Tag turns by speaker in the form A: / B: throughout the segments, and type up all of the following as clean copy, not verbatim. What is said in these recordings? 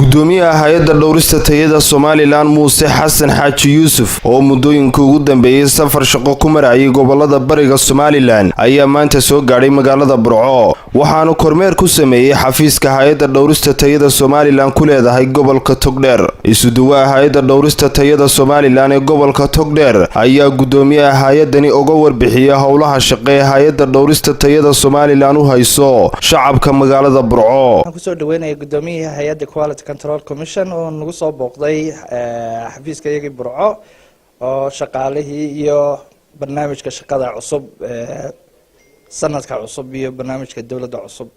A: gudoomiyaha hay'adda dhowrista tayada Somaliland Muuse Xasan Xaaji Yuusuf oo muddooyinka ugu dambeeyay safar shaqo ku marayay gobolada bariga Somaliland ayaa maanta soo gaaray magaalada Burco waxaanu kormeer ku sameeyay xafiiska hay'adda dhowrista tayada Somaliland ku leedahay gobolka Togdheer isuduwaha hay'adda dhowrista tayada Somaliland ee gobolka Togdheer ayaa gudoomiyaha hay'adani uga warbixiyay howlaha shaqo ee hay'adda dhowrista tayada Somaliland u hayso shacabka magaalada Burco
B: waxaan ku soo dhaweynay gudoomiyaha hay'adda Quality Control Commission oo nagu soo booqday xafiiska iyagii Burco oo shaqaalihii iyo barnaamijka shaqada cusub sanadka cusub iyo barnaamijka dawladda cusub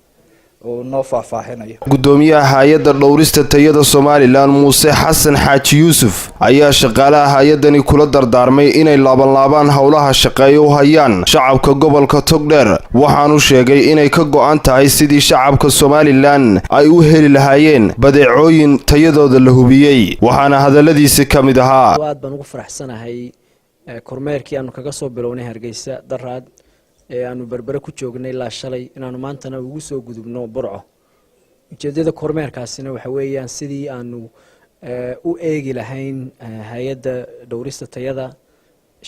B: oo noo faahfaahinayo
A: gudoomiyaha hay'adda dhowrista tayada Somaliland Muuse Xasan Xaaji Yuusuf ayaa shaqaalaha hay'adani kula dardaarmay inay laaban howlaha shaqeeyo u hayaan shacabka gobolka Togdheer waxaanu sheegay inay ka go'an tahay sidii shacabka Somaliland ay u heli lahaayeen badeecooyin tayadooda la hubiyay waxaana hadaladiisa kamid ahaa
C: aad baan ugu faraxsanahay kormeerkii aanu kaga soo bilownay Hargeysa daraad aanu berbera ku joognay ilaa shalay inaanu maantana ugu soo gudubno Burco ujeedada kormeerkaasina waxa weeyaan sidii aanu u eegi lahayn hay'adda dhowrista tayada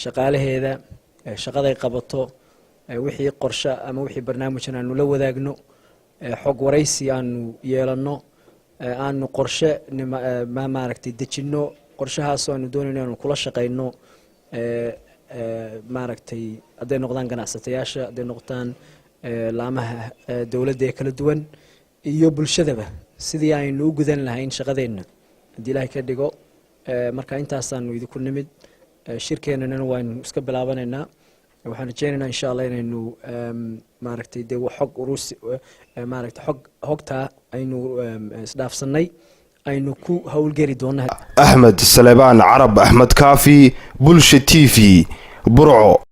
C: shaqaalaheeda shaqada ay qabato wixii qorshe ama wixii barnaamij aanu la wadaagno xog waraysi aanu yeelano aanu qorshe maaragtay dejino qorshahaas aanu doonayno inaanu kula shaqeyno maaragtay haday noqdaan ganacsatayaasha haday noqdaan laamaha dawladda kala duwan iyo bulshadaba sidii aynu u gudan lahayn shaqadeena hadii Ilaahay ka dhigo marka intaas aanu idinku nimid shirkeenana waan iska bilaabaneynaa waxaan rajeynaynaa insha Allah inaynu maaragtay de xog urus maaragtay xogta aynu isdhaafsanay aynu ku hawlgeli doonaa
A: Ahmed Salebaan Arab Ahmed Kaafi Bulsha TV Burco.